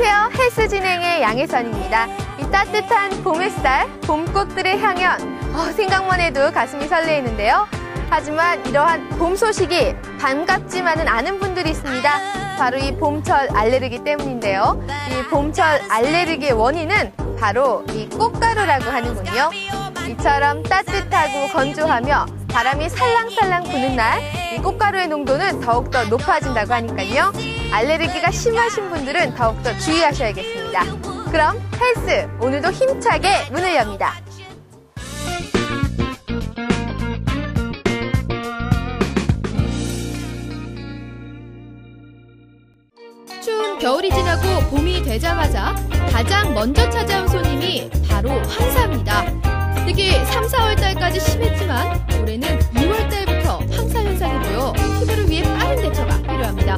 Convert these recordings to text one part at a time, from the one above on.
안녕하세요. 헬스 진행의 양혜선입니다. 이 따뜻한 봄 햇살, 봄꽃들의 향연, 생각만 해도 가슴이 설레이는데요. 하지만 이러한 봄 소식이 반갑지만은 않은 분들이 있습니다. 바로 이 봄철 알레르기 때문인데요. 이 봄철 알레르기의 원인은 바로 이 꽃가루라고 하는군요. 이처럼 따뜻하고 건조하며 바람이 살랑살랑 부는 날, 이 꽃가루의 농도는 더욱더 높아진다고 하니까요. 알레르기가 심하신 분들은 더욱더 주의하셔야겠습니다. 그럼 헬스, 오늘도 힘차게 문을 엽니다. 추운 겨울이 지나고 봄이 되자마자 가장 먼저 찾아온 손님이 바로 황사입니다. 특히 3, 4월달까지 심했지만 올해는 2월달부터 황사 현상이 보여 피부를 위해 빠른 대처가 필요합니다.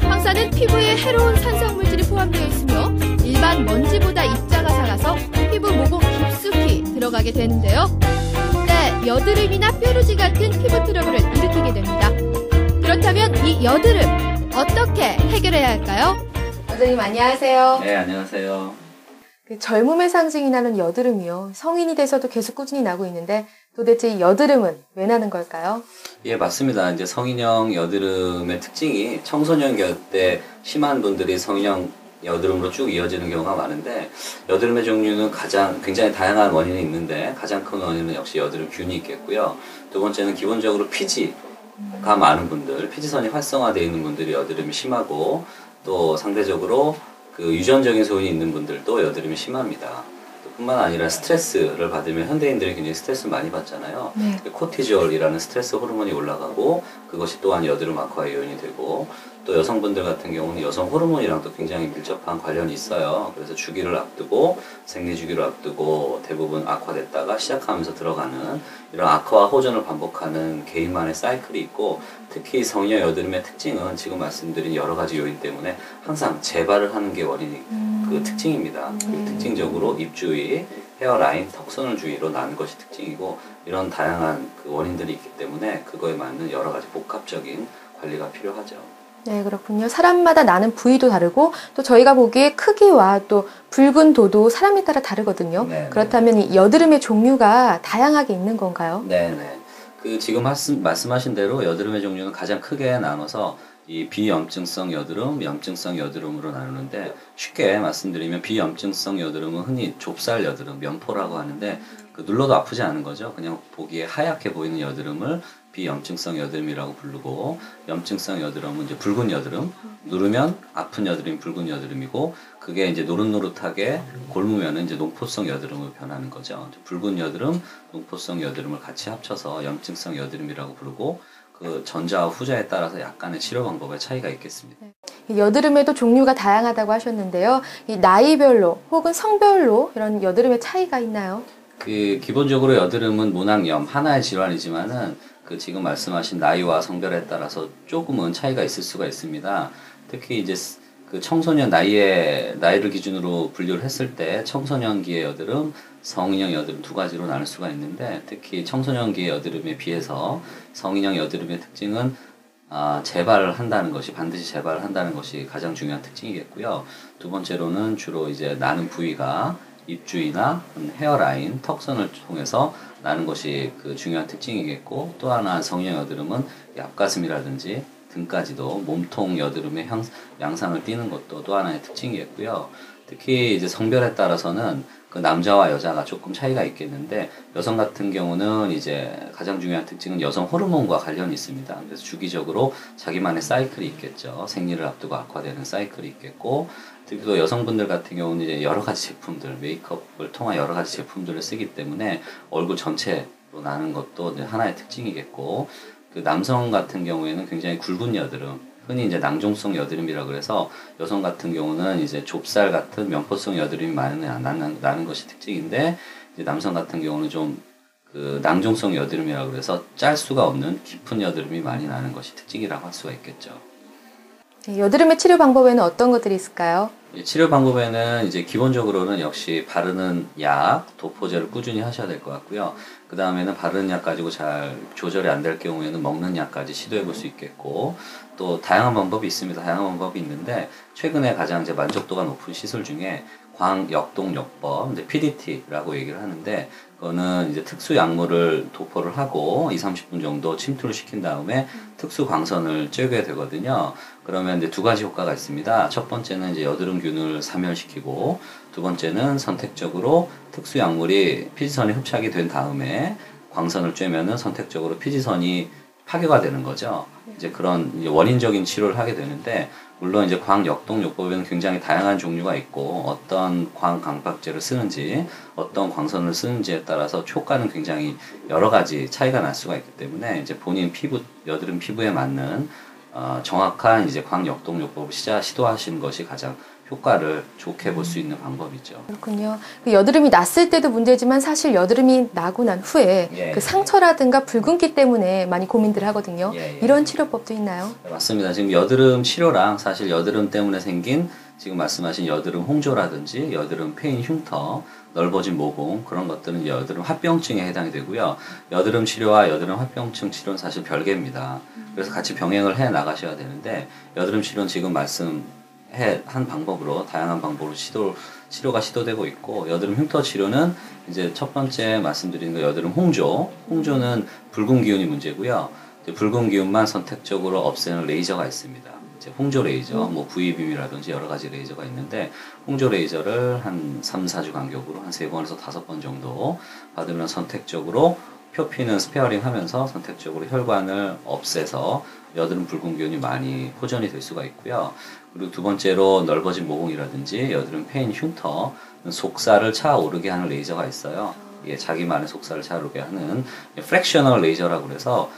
황사는 피부에 해로운 산성물질이 포함되어 있으며 일반 먼지보다 입자가 작아서 피부 모공 깊숙이 들어가게 되는데요. 때 여드름이나 뾰루지 같은 피부 트러블을 일으키게 됩니다. 그렇다면 이 여드름 어떻게 해결해야 할까요? 원장님 안녕하세요. 네, 안녕하세요. 젊음의 상징이 나는 여드름이요. 성인이 돼서도 계속 꾸준히 나고 있는데 도대체 이 여드름은 왜 나는 걸까요? 예, 맞습니다. 이제 성인형 여드름의 특징이 청소년 때 심한 분들이 성인형 여드름으로 쭉 이어지는 경우가 많은데, 여드름의 종류는 굉장히 다양한 원인이 있는데 가장 큰 원인은 역시 여드름균이 있겠고요. 두 번째는 기본적으로 피지가 많은 분들, 피지선이 활성화되어 있는 분들이 여드름이 심하고, 또 상대적으로 그 유전적인 소인이 있는 분들도 여드름이 심합니다. 뿐만 아니라 스트레스를 받으면 현대인들이 굉장히 스트레스를 많이 받잖아요. 네. 코티졸이라는 스트레스 호르몬이 올라가고 그것이 또한 여드름 악화의 요인이 되고, 또 여성분들 같은 경우는 여성 호르몬이랑도 굉장히 밀접한 관련이 있어요. 그래서 주기를 앞두고 생리주기를 앞두고 대부분 악화됐다가 시작하면서 들어가는 이런 악화와 호전을 반복하는 개인만의 사이클이 있고, 특히 성인형 여드름의 특징은 지금 말씀드린 여러 가지 요인 때문에 항상 재발을 하는 게 원인이 그 특징입니다. 특징적으로 입 주위, 헤어라인, 턱선을 주위로 나는 것이 특징이고, 이런 다양한 그 원인들이 있기 때문에 그거에 맞는 여러 가지 복합적인 관리가 필요하죠. 네, 그렇군요. 사람마다 나는 부위도 다르고 또 저희가 보기에 크기와 또 붉은 도도 사람에 따라 다르거든요. 네네. 그렇다면 이 여드름의 종류가 다양하게 있는 건가요? 네네. 지금 말씀하신 대로 여드름의 종류는 가장 크게 나눠서 이 비염증성 여드름, 염증성 여드름으로 나누는데, 쉽게 말씀드리면 비염증성 여드름은 흔히 좁쌀 여드름, 면포라고 하는데, 눌러도 아프지 않은 거죠. 그냥 보기에 하얗게 보이는 여드름을 비염증성 여드름이라고 부르고, 염증성 여드름은 이제 붉은 여드름, 누르면 아픈 여드름이 붉은 여드름이고, 그게 이제 노릇노릇하게 골무면은 이제 농포성 여드름으로 변하는 거죠. 붉은 여드름, 농포성 여드름을 같이 합쳐서 염증성 여드름이라고 부르고, 그 전자와 후자에 따라서 약간의 치료 방법의 차이가 있겠습니다. 이 여드름에도 종류가 다양하다고 하셨는데요. 이 나이별로 혹은 성별로 이런 여드름의 차이가 있나요? 기본적으로 여드름은 모낭염 하나의 질환이지만은 지금 말씀하신 나이와 성별에 따라서 조금은 차이가 있을 수가 있습니다. 특히 이제 청소년 나이를 기준으로 분류를 했을 때 청소년기의 여드름, 성인형 여드름 두 가지로 나눌 수가 있는데, 특히 청소년기의 여드름에 비해서 성인형 여드름의 특징은 재발을 한다는 것이, 반드시 재발을 한다는 것이 가장 중요한 특징이겠고요. 두 번째로는 주로 이제 나는 부위가 입주위나 헤어라인, 턱선을 통해서 나는 것이 중요한 특징이겠고, 또 하나 성인형 여드름은 앞가슴이라든지 등까지도 몸통 여드름의 양상을 띠는 것도 또 하나의 특징이겠고요. 특히 이제 성별에 따라서는 남자와 여자가 조금 차이가 있겠는데, 여성 같은 경우는 이제 가장 중요한 특징은 여성 호르몬과 관련이 있습니다. 그래서 주기적으로 자기만의 사이클이 있겠죠. 생리를 앞두고 악화되는 사이클이 있겠고, 특히 또 여성분들 같은 경우는 이제 여러 가지 제품들, 메이크업을 통한 여러 가지 제품들을 쓰기 때문에 얼굴 전체로 나는 것도 하나의 특징이겠고, 남성 같은 경우에는 굉장히 굵은 여드름, 흔히 이제 낭종성 여드름이라고 그래서 여성 같은 경우는 이제 좁쌀 같은 면포성 여드름이 많이 나는 것이 특징인데, 이제 남성 같은 경우는 좀 낭종성 여드름이라고 그래서 짤 수가 없는 깊은 여드름이 많이 나는 것이 특징이라고 할 수가 있겠죠. 여드름의 치료 방법에는 어떤 것들이 있을까요? 치료 방법에는 이제 기본적으로는 역시 바르는 약, 도포제를 꾸준히 하셔야 될 것 같고요. 그 다음에는 바르는 약 가지고 잘 조절이 안 될 경우에는 먹는 약까지 시도해 볼 수 있겠고, 또 다양한 방법이 있습니다. 다양한 방법이 있는데, 최근에 가장 이제 만족도가 높은 시술 중에 광역동요법, 이제 PDT라고 얘기를 하는데, 그거는 이제 특수 약물을 도포를 하고 20-30분 정도 침투를 시킨 다음에 특수 광선을 쬐게 되거든요. 그러면 이제 두 가지 효과가 있습니다. 첫 번째는 이제 여드름균을 사멸시키고, 두 번째는 선택적으로 특수 약물이 피지선에 흡착이 된 다음에 광선을 쬐면은 선택적으로 피지선이 파괴가 되는 거죠. 이제 그런 이제 원인적인 치료를 하게 되는데, 물론 이제 광역동요법에는 굉장히 다양한 종류가 있고, 어떤 광강박제를 쓰는지, 어떤 광선을 쓰는지에 따라서 효과는 굉장히 여러 가지 차이가 날 수가 있기 때문에, 이제 본인 피부, 여드름 피부에 맞는 정확한 이제 광역동요법을 시도하시는 것이 가장 효과를 좋게 볼 수 있는 방법이죠. 그렇군요. 그 여드름이 났을 때도 문제지만 사실 여드름이 나고 난 후에 예, 그 상처라든가 붉은기 때문에 많이 고민들 하거든요. 예. 이런 치료법도 있나요? 네, 맞습니다. 지금 여드름 치료랑 사실 여드름 때문에 생긴 지금 말씀하신 여드름 홍조라든지 여드름 페인 흉터, 넓어진 모공, 그런 것들은 여드름 합병증에 해당이 되고요. 여드름 치료와 여드름 합병증 치료는 사실 별개입니다. 그래서 같이 병행을 해 나가셔야 되는데, 여드름 치료는 지금 한 방법으로 다양한 방법으로 치료가 시도되고 있고, 여드름 흉터 치료는 이제 첫 번째 말씀드린 거 여드름 홍조는 붉은 기운이 문제고요. 이제 붉은 기운만 선택적으로 없애는 레이저가 있습니다. 이제 홍조 레이저, 뭐 V빔이라든지 여러 가지 레이저가 있는데, 홍조 레이저를 한 3-4주 간격으로 한 3번에서 5번 정도 받으면 선택적으로 표피는 스페어링 하면서 선택적으로 혈관을 없애서 여드름 붉은 기운이 많이 호전이 될 수가 있고요. 그리고 두 번째로 넓어진 모공이라든지 여드름 페인 흉터, 속살을 차오르게 하는 레이저가 있어요. 이게 자기만의 속살을 차오르게 하는 프랙셔널 레이저라고 그래서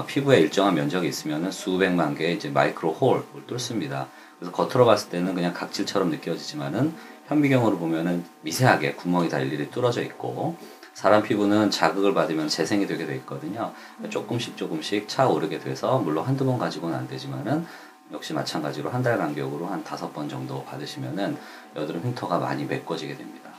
피부에 일정한 면적이 있으면 수백만 개의 이제 마이크로 홀을 뚫습니다. 그래서 겉으로 봤을 때는 그냥 각질처럼 느껴지지만은 현미경으로 보면은 미세하게 구멍이 다 일일이 뚫어져 있고, 사람 피부는 자극을 받으면 재생이 되게 돼 있거든요. 조금씩 차오르게 돼서, 물론 한두 번 가지고는 안 되지만은 역시 마찬가지로 한 달 간격으로 한 5번 정도 받으시면은 여드름 흉터가 많이 메꿔지게 됩니다.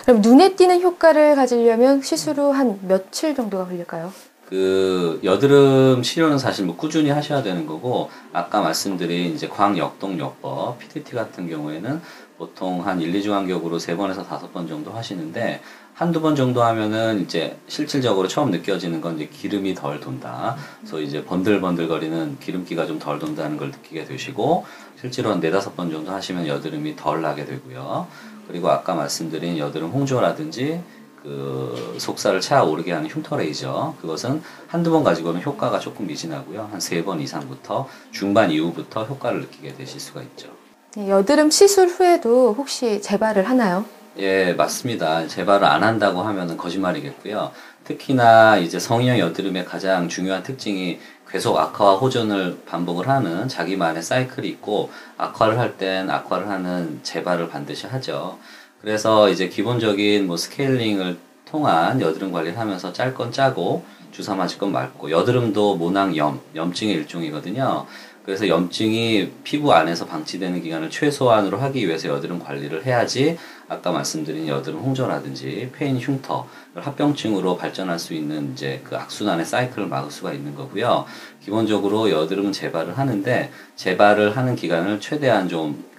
그럼 눈에 띄는 효과를 가지려면 시술 후 한 며칠 정도가 걸릴까요? 그 여드름 치료는 사실 뭐 꾸준히 하셔야 되는 거고, 아까 말씀드린 이제 광역동요법 PDT 같은 경우에는 보통 한 1-2주 간격으로 3번에서 5번 정도 하시는데, 한두 번 정도 하면은 이제 실질적으로 처음 느껴지는 건 이제 기름이 덜 돈다. 그래서 이제 번들번들거리는 기름기가 좀 덜 돈다는 걸 느끼게 되시고, 실제로 한 4-5번 정도 하시면 여드름이 덜 나게 되고요. 그리고 아까 말씀드린 여드름 홍조라든지 그 속살을 차오르게 하는 흉터 레이저, 그것은 한두 번 가지고는 효과가 조금 미진하고요. 한 3번 이상부터 중반 이후부터 효과를 느끼게 되실 수가 있죠. 여드름 시술 후에도 혹시 재발을 하나요? 예, 맞습니다. 재발을 안 한다고 하면은 거짓말이겠고요. 특히나 이제 성인형 여드름의 가장 중요한 특징이 계속 악화와 호전을 반복을 하는 자기만의 사이클이 있고, 악화를 할 땐 악화를 하는 재발을 반드시 하죠. 그래서 이제 기본적인 뭐 스케일링을 통한 여드름 관리를 하면서 짤 건 짜고 주사 맞을 건 맞고, 여드름도 모낭염, 염증의 일종이거든요. 그래서 염증이 피부 안에서 방치되는 기간을 최소한으로 하기 위해서 여드름 관리를 해야지 아까 말씀드린 여드름 홍조라든지 페인 흉터, 합병증으로 발전할 수 있는 이제 그 악순환의 사이클을 막을 수가 있는 거고요. 기본적으로 여드름은 재발을 하는데, 재발을 하는 기간을 최대한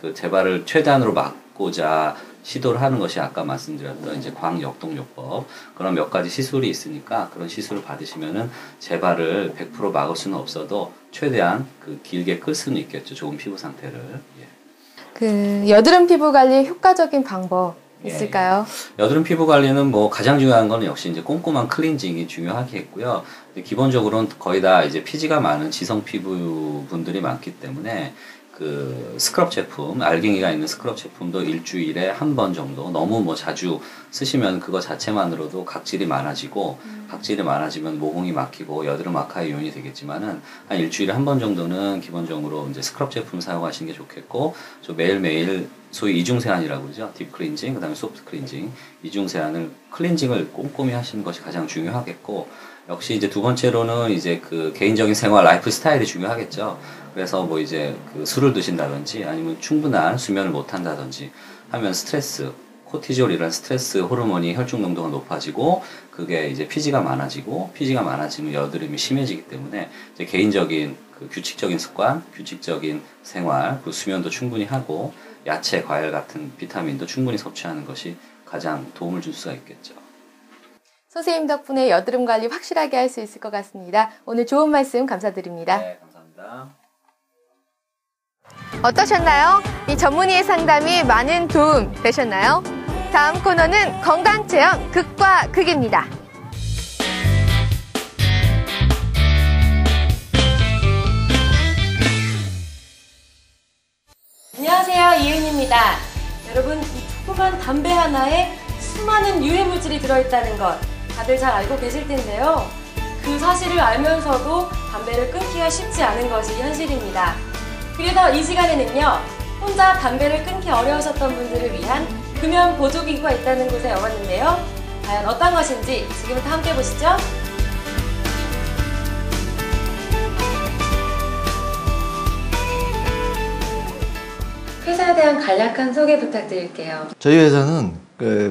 그 재발을 최대한으로 막고자 시도를 하는 것이 아까 말씀드렸던 이제 광역동요법, 그런 몇 가지 시술이 있으니까 그런 시술을 받으시면은 재발을 100% 막을 수는 없어도 최대한 그 길게 끌 수는 있겠죠. 좋은 피부 상태를. 예. 그 여드름 피부 관리 효과적인 방법 있을까요? 여드름 피부 관리는 뭐 가장 중요한 거는 역시 이제 꼼꼼한 클렌징이 중요하겠고요. 기본적으로는 거의 다 이제 피지가 많은 지성 피부 분들이 많기 때문에 그 스크럽 제품, 알갱이가 있는 스크럽 제품도 일주일에 한 번 정도, 너무 뭐 자주 쓰시면 그거 자체만으로도 각질이 많아지고, 각질이 많아지면 모공이 막히고 여드름 악화의 요인이 되겠지만은 한 일주일에 한 번 정도는 기본적으로 이제 스크럽 제품 사용하시는 게 좋겠고, 저 매일매일 소위 이중세안이라고 그러죠. 딥 클렌징, 그 다음에 소프트 클렌징, 이중세안을 클렌징을 꼼꼼히 하시는 것이 가장 중요하겠고, 역시 이제 두 번째로는 이제 그 개인적인 생활 라이프 스타일이 중요하겠죠. 그래서 뭐 이제 그 술을 드신다든지 아니면 충분한 수면을 못 한다든지 하면 스트레스, 코티졸이라는 스트레스 호르몬이 혈중 농도가 높아지고 그게 이제 피지가 많아지면 여드름이 심해지기 때문에 이제 개인적인 그 규칙적인 습관, 규칙적인 생활, 그 수면도 충분히 하고 야채, 과일 같은 비타민도 충분히 섭취하는 것이 가장 도움을 줄 수가 있겠죠. 선생님 덕분에 여드름 관리 확실하게 할 수 있을 것 같습니다. 오늘 좋은 말씀 감사드립니다. 네, 감사합니다. 어떠셨나요? 이 전문의의 상담이 많은 도움 되셨나요? 다음 코너는 건강체험 극과 극입니다. 안녕하세요, 이은입니다. 여러분, 이 조그만 담배 하나에 수많은 유해물질이 들어있다는 것 다들 잘 알고 계실 텐데요. 그 사실을 알면서도 담배를 끊기가 쉽지 않은 것이 현실입니다. 그래서 이 시간에는요, 혼자 담배를 끊기 어려우셨던 분들을 위한 금연 보조기구가 있다는 곳에 와봤는데요. 과연 어떤 것인지 지금부터 함께 보시죠. 회사에 대한 간략한 소개 부탁드릴게요. 저희 회사는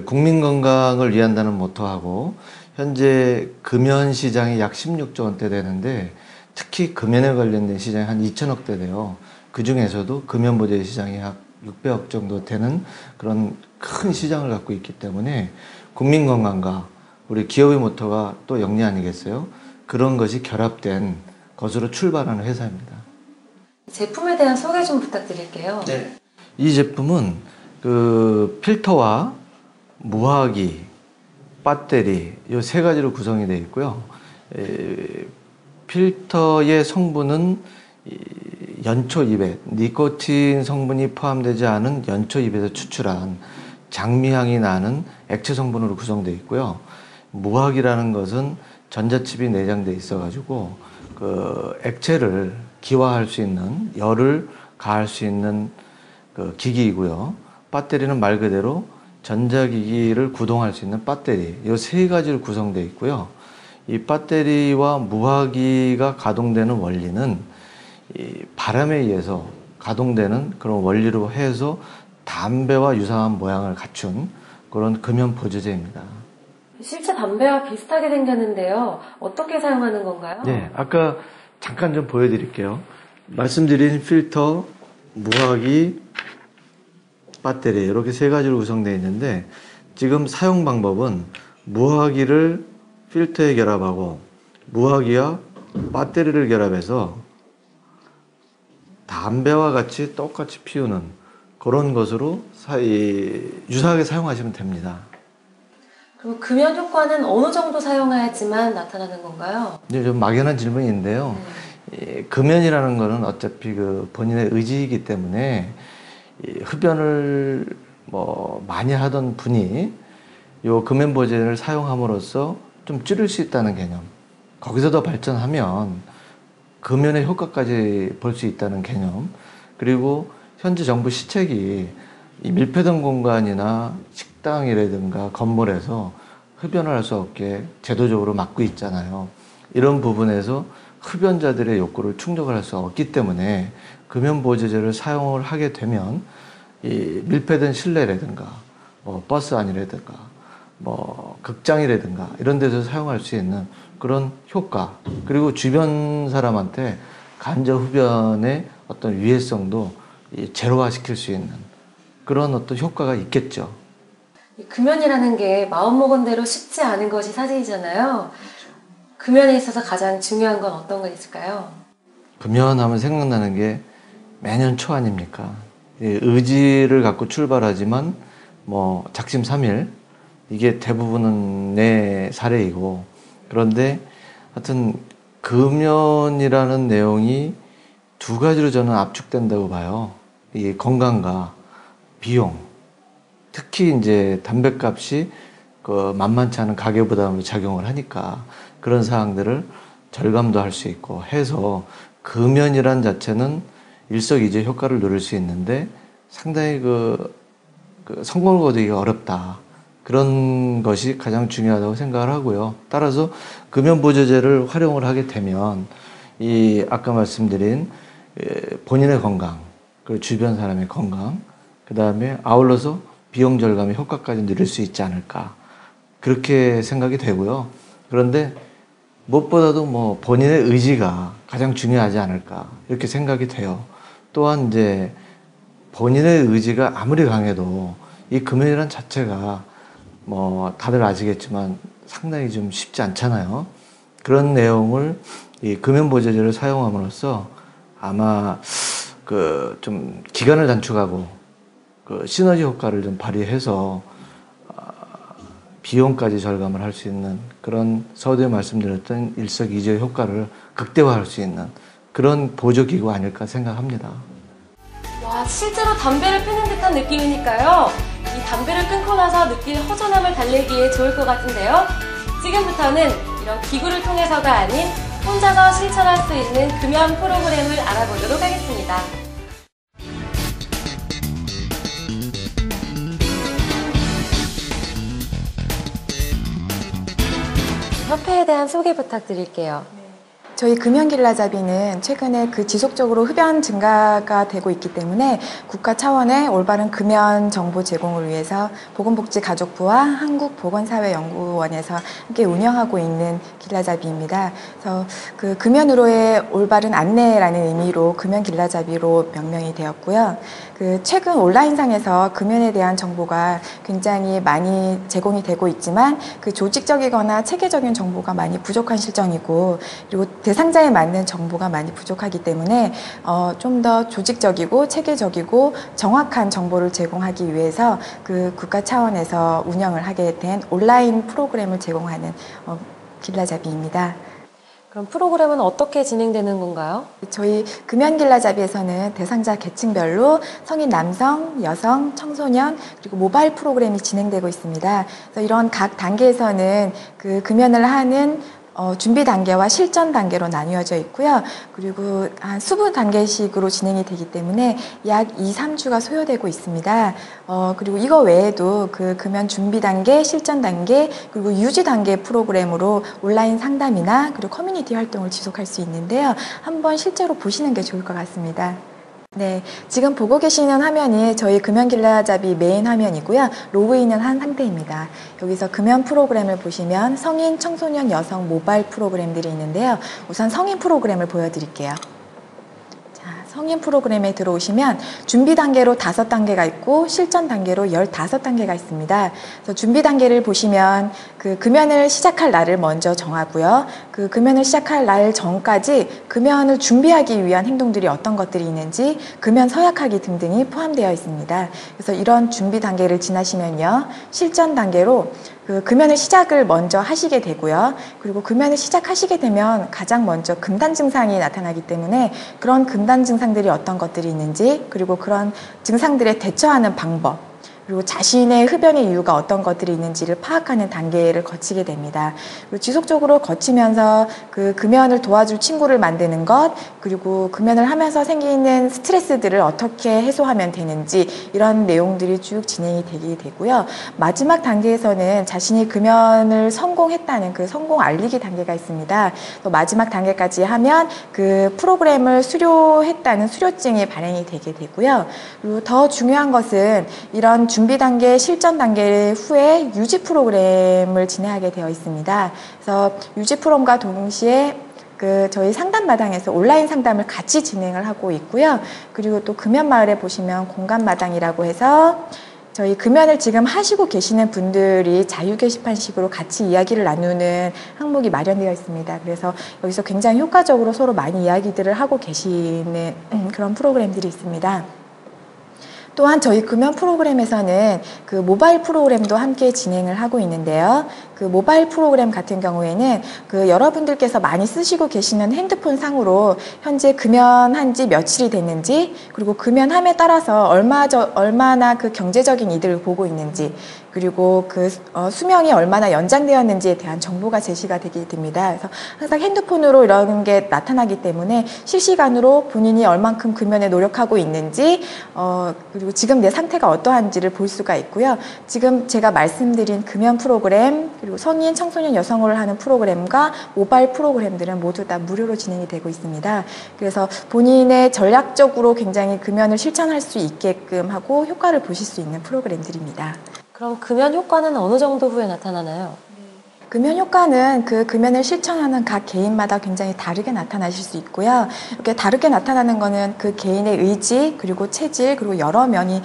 국민 건강을 위한다는 모토하고 현재 금연 시장이 약 16조 원대 되는데 특히 금연에 관련된 시장이 한 2천억대 돼요. 그 중에서도 금연 보조 시장이 약 600억 정도 되는 그런 큰 시장을 갖고 있기 때문에 국민 건강과 우리 기업의 모토가 또 영리 아니겠어요? 그런 것이 결합된 것으로 출발하는 회사입니다. 제품에 대한 소개 좀 부탁드릴게요. 네. 이 제품은 그 필터와 무화기, 배터리 이 세 가지로 구성이 되어 있고요. 필터의 성분은 연초입에 니코틴 성분이 포함되지 않은 연초입에서 추출한 장미향이 나는 액체 성분으로 구성되어 있고요. 무화기라는 것은 전자칩이 내장되어 있어 가지고 그 액체를 기화할 수 있는, 열을 가할 수 있는 그 기기이고요. 배터리는 말 그대로 전자기기를 구동할 수 있는 배터리, 이 세 가지로 구성되어 있고요. 이 배터리와 무화기가 가동되는 원리는 이 바람에 의해서 가동되는 그런 원리로 해서 담배와 유사한 모양을 갖춘 그런 금연 보조제입니다. 실제 담배와 비슷하게 생겼는데요. 어떻게 사용하는 건가요? 네, 아까 잠깐 좀 보여드릴게요. 말씀드린 필터, 무화기, 배터리 이렇게 세 가지로 구성되어 있는데 지금 사용 방법은 무화기를 필터에 결합하고 무화기와 배터리를 결합해서 담배와 같이 똑같이 피우는 그런 것으로 유사하게 사용하시면 됩니다. 그럼 금연 효과는 어느 정도 사용해야지만 나타나는 건가요? 이제 좀 막연한 질문인데요. 금연이라는 거는 어차피 그 본인의 의지이기 때문에 흡연을 뭐 많이 하던 분이 요 금연 보조제를 사용함으로써 좀 줄일 수 있다는 개념. 거기서 더 발전하면 금연의 효과까지 볼 수 있다는 개념. 그리고 현재 정부 시책이 이 밀폐된 공간이나 식당이라든가 건물에서 흡연을 할 수 없게 제도적으로 막고 있잖아요. 이런 부분에서 흡연자들의 욕구를 충족을 할 수 없기 때문에 금연 보조제를 사용을 하게 되면 이 밀폐된 실내라든가 뭐 버스 안이라든가 뭐 극장이라든가 이런 데서 사용할 수 있는 그런 효과, 그리고 주변 사람한테 간접 흡연의 어떤 위해성도 제로화시킬 수 있는 그런 어떤 효과가 있겠죠. 금연이라는 게 마음먹은 대로 쉽지 않은 것이 사실이잖아요. 금연에 있어서 가장 중요한 건 어떤 거 있을까요? 금연하면 생각나는 게 매년 초 아닙니까? 의지를 갖고 출발하지만 뭐 작심삼일 이게 대부분은 내 사례이고, 그런데 하여튼 금연이라는 내용이 두 가지로 저는 압축된다고 봐요. 이 건강과 비용, 특히 이제 담배값이 그 만만치 않은 가계부담으로 작용을 하니까 그런 사항들을 절감도 할 수 있고 해서 금연이란 자체는 일석이조의 효과를 누릴 수 있는데 상당히 그 성공을 거두기가 어렵다. 그런 것이 가장 중요하다고 생각을 하고요. 따라서 금연보조제를 활용을 하게 되면 이 아까 말씀드린 본인의 건강, 그리고 주변 사람의 건강, 그 다음에 아울러서 비용 절감의 효과까지 누릴 수 있지 않을까, 그렇게 생각이 되고요. 그런데 무엇보다도 뭐 본인의 의지가 가장 중요하지 않을까 이렇게 생각이 돼요. 또한 이제 본인의 의지가 아무리 강해도 이 금연이란 자체가 뭐 다들 아시겠지만 상당히 좀 쉽지 않잖아요. 그런 내용을 이 금연보조제를 사용함으로써 아마 그 좀 기간을 단축하고 그 시너지 효과를 좀 발휘해서 비용까지 절감을 할 수 있는 그런 서두에 말씀드렸던 일석이조의 효과를 극대화할 수 있는 그런 보조기구 아닐까 생각합니다. 와, 실제로 담배를 피는 듯한 느낌이니까요. 이 담배를 끊고 나서 느낄 허전함을 달래기에 좋을 것 같은데요. 지금부터는 이런 기구를 통해서가 아닌 혼자서 실천할 수 있는 금연 프로그램을 알아보도록 하겠습니다. 협회에 대한 소개 부탁드릴게요. 저희 금연길라잡이는 최근에 지속적으로 흡연 증가가 되고 있기 때문에 국가 차원의 올바른 금연 정보 제공을 위해서 보건복지가족부와 한국보건사회연구원에서 함께 운영하고 있는 길라잡이입니다. 그래서 그 금연으로의 올바른 안내라는 의미로 금연길라잡이로 명명이 되었고요. 최근 온라인상에서 금연에 대한 정보가 굉장히 많이 제공이 되고 있지만 조직적이거나 체계적인 정보가 많이 부족한 실정이고, 그리고 대상자에 맞는 정보가 많이 부족하기 때문에 좀 더 조직적이고 체계적이고 정확한 정보를 제공하기 위해서 국가 차원에서 운영을 하게 된 온라인 프로그램을 제공하는 길라잡이입니다. 그럼 프로그램은 어떻게 진행되는 건가요? 저희 금연길라잡이에서는 대상자 계층별로 성인 남성, 여성, 청소년, 그리고 모바일 프로그램이 진행되고 있습니다. 그래서 이런 각 단계에서는 금연을 하는 준비 단계와 실전 단계로 나뉘어져 있고요. 그리고 한 20단계식으로 진행이 되기 때문에 약 2, 3주가 소요되고 있습니다. 그리고 이거 외에도 금연 준비 단계, 실전 단계, 그리고 유지 단계 프로그램으로 온라인 상담이나 그리고 커뮤니티 활동을 지속할 수 있는데요. 한번 실제로 보시는 게 좋을 것 같습니다. 네, 지금 보고 계시는 화면이 저희 금연길라잡이 메인 화면이고요. 로그인을 한 상태입니다. 여기서 금연 프로그램을 보시면 성인, 청소년, 여성 모바일 프로그램들이 있는데요. 우선 성인 프로그램을 보여드릴게요. 성인 프로그램에 들어오시면 준비 단계로 5단계가 있고 실전 단계로 15단계가 있습니다. 그래서 준비 단계를 보시면 금연을 시작할 날을 먼저 정하고요. 금연을 시작할 날 전까지 금연을 준비하기 위한 행동들이 어떤 것들이 있는지, 금연 서약하기 등등이 포함되어 있습니다. 그래서 이런 준비 단계를 지나시면요, 실전 단계로 금연을 시작을 먼저 하시게 되고요. 그리고 금연을 시작하시게 되면 가장 먼저 금단 증상이 나타나기 때문에 그런 금단 증상들이 어떤 것들이 있는지, 그리고 그런 증상들에 대처하는 방법, 그리고 자신의 흡연의 이유가 어떤 것들이 있는지를 파악하는 단계를 거치게 됩니다. 그리고 지속적으로 거치면서 금연을 도와줄 친구를 만드는 것, 그리고 금연을 하면서 생기는 스트레스들을 어떻게 해소하면 되는지, 이런 내용들이 쭉 진행이 되게 되고요. 마지막 단계에서는 자신이 금연을 성공했다는 성공 알리기 단계가 있습니다. 또 마지막 단계까지 하면 프로그램을 수료했다는 수료증이 발행이 되게 되고요. 그리고 더 중요한 것은 이런 준비 단계, 실전 단계 후에 유지 프로그램을 진행하게 되어 있습니다. 그래서 유지 프로그램과 동시에 저희 상담마당에서 온라인 상담을 같이 진행을 하고 있고요. 그리고 또 금연마을에 보시면 공간마당이라고 해서 저희 금연을 지금 하시고 계시는 분들이 자유 게시판식으로 같이 이야기를 나누는 항목이 마련되어 있습니다. 그래서 여기서 굉장히 효과적으로 서로 많이 이야기들을 하고 계시는 그런 프로그램들이 있습니다. 또한 저희 금연 프로그램에서는 모바일 프로그램도 함께 진행을 하고 있는데요. 그 모바일 프로그램 같은 경우에는 그 여러분들께서 많이 쓰시고 계시는 핸드폰 상으로 현재 금연한 지 며칠이 됐는지, 그리고 금연함에 따라서 얼마나 그 경제적인 이득을 보고 있는지, 그리고 그 수명이 얼마나 연장되었는지에 대한 정보가 제시가 되게 됩니다. 그래서 항상 핸드폰으로 이런 게 나타나기 때문에 실시간으로 본인이 얼만큼 금연에 노력하고 있는지, 그리고 지금 내 상태가 어떠한지를 볼 수가 있고요. 지금 제가 말씀드린 금연 프로그램, 그리고 성인, 청소년, 여성을 하는 프로그램과 모바일 프로그램들은 모두 다 무료로 진행이 되고 있습니다. 그래서 본인의 전략적으로 굉장히 금연을 실천할 수 있게끔 하고 효과를 보실 수 있는 프로그램들입니다. 그럼 금연 효과는 어느 정도 후에 나타나나요? 금연 효과는 그 금연을 실천하는 각 개인마다 굉장히 다르게 나타나실 수 있고요. 이렇게 다르게 나타나는 거는 그 개인의 의지, 그리고 체질, 그리고 여러 면이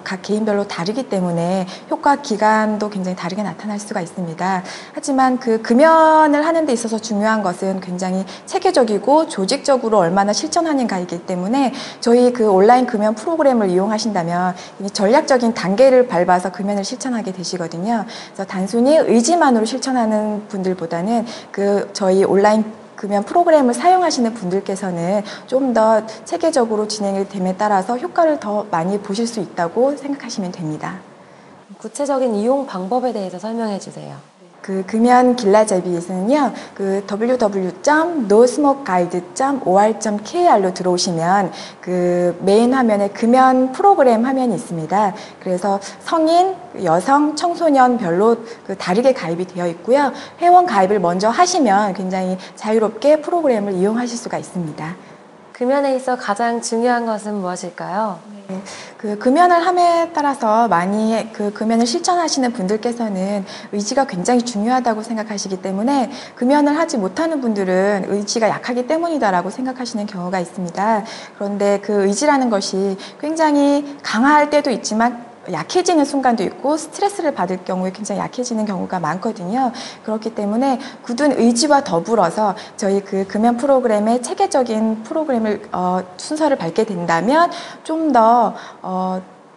각 개인별로 다르기 때문에 효과 기간도 굉장히 다르게 나타날 수가 있습니다. 하지만 그 금연을 하는 데 있어서 중요한 것은 굉장히 체계적이고 조직적으로 얼마나 실천하는가이기 때문에 저희 그 온라인 금연 프로그램을 이용하신다면 전략적인 단계를 밟아서 금연을 실천하게 되시거든요. 그래서 단순히 의지만으로 실천하는 분들보다는 그 저희 온라인 금연 프로그램을 사용하시는 분들께서는 좀 더 체계적으로 진행이 됨에 따라서 효과를 더 많이 보실 수 있다고 생각하시면 됩니다. 구체적인 이용 방법에 대해서 설명해 주세요. 그 금연 길라잡이에서는요, 그 www.nosmokeguide.or.kr로 들어오시면 그 메인 화면에 금연 프로그램 화면이 있습니다. 그래서 성인, 여성, 청소년별로 그 다르게 가입이 되어 있고요. 회원 가입을 먼저 하시면 굉장히 자유롭게 프로그램을 이용하실 수가 있습니다. 금연에 있어 가장 중요한 것은 무엇일까요? 그 금연을 함에 따라서 많이 그 금연을 실천하시는 분들께서는 의지가 굉장히 중요하다고 생각하시기 때문에 금연을 하지 못하는 분들은 의지가 약하기 때문이다라고 생각하시는 경우가 있습니다. 그런데 그 의지라는 것이 굉장히 강할 때도 있지만 약해지는 순간도 있고 스트레스를 받을 경우에 굉장히 약해지는 경우가 많거든요. 그렇기 때문에 굳은 의지와 더불어서 저희 그 금연 프로그램의 체계적인 프로그램을 순서를 밟게 된다면 좀 더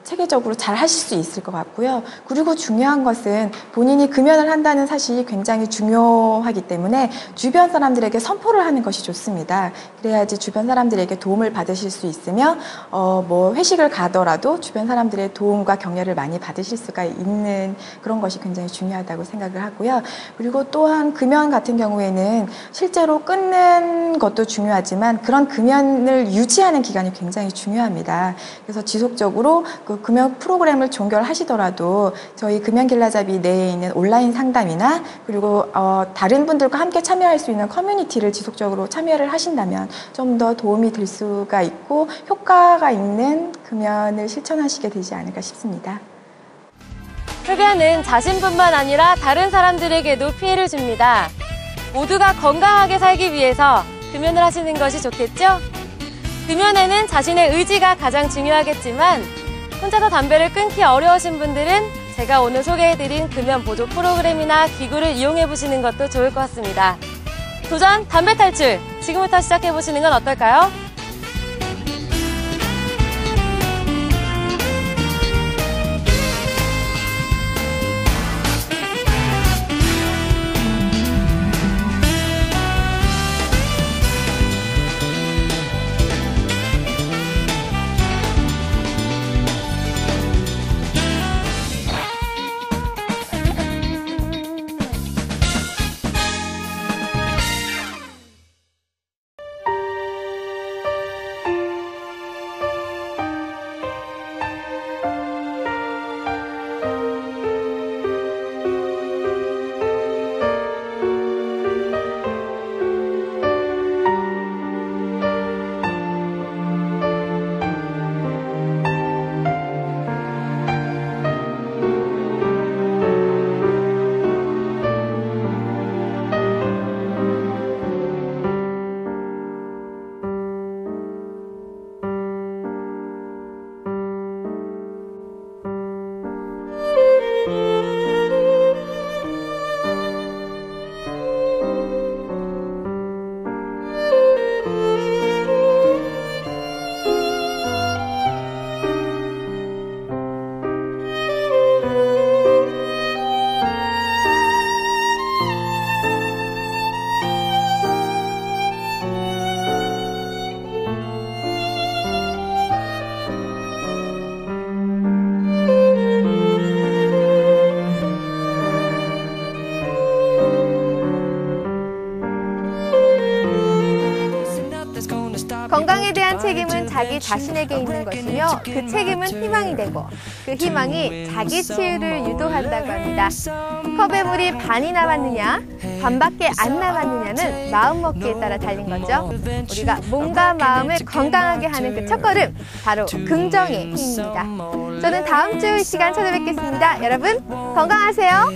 체계적으로 잘 하실 수 있을 것 같고요. 그리고 중요한 것은 본인이 금연을 한다는 사실이 굉장히 중요하기 때문에 주변 사람들에게 선포를 하는 것이 좋습니다. 그래야지 주변 사람들에게 도움을 받으실 수 있으며 뭐 회식을 가더라도 주변 사람들의 도움과 격려를 많이 받으실 수가 있는 그런 것이 굉장히 중요하다고 생각을 하고요. 그리고 또한 금연 같은 경우에는 실제로 끊는 것도 중요하지만 그런 금연을 유지하는 기간이 굉장히 중요합니다. 그래서 지속적으로 그 금연 프로그램을 종결하시더라도 저희 금연길라잡이 내에 있는 온라인 상담이나 그리고 다른 분들과 함께 참여할 수 있는 커뮤니티를 지속적으로 참여를 하신다면 좀 더 도움이 될 수가 있고 효과가 있는 금연을 실천하시게 되지 않을까 싶습니다. 흡연은 자신뿐만 아니라 다른 사람들에게도 피해를 줍니다. 모두가 건강하게 살기 위해서 금연을 하시는 것이 좋겠죠? 금연에는 자신의 의지가 가장 중요하겠지만 혼자서 담배를 끊기 어려우신 분들은 제가 오늘 소개해드린 금연 보조 프로그램이나 기구를 이용해보시는 것도 좋을 것 같습니다. 도전 담배 탈출! 지금부터 시작해보시는 건 어떨까요? 자기 자신에게 있는 것이며 그 책임은 희망이 되고 그 희망이 자기 치유를 유도한다고 합니다. 컵에 물이 반이 남았느냐, 반밖에 안 남았느냐는 마음먹기에 따라 달린 거죠. 우리가 몸과 마음을 건강하게 하는 그 첫걸음, 바로 긍정의 힘입니다. 저는 다음 주 이 시간 찾아뵙겠습니다. 여러분 건강하세요.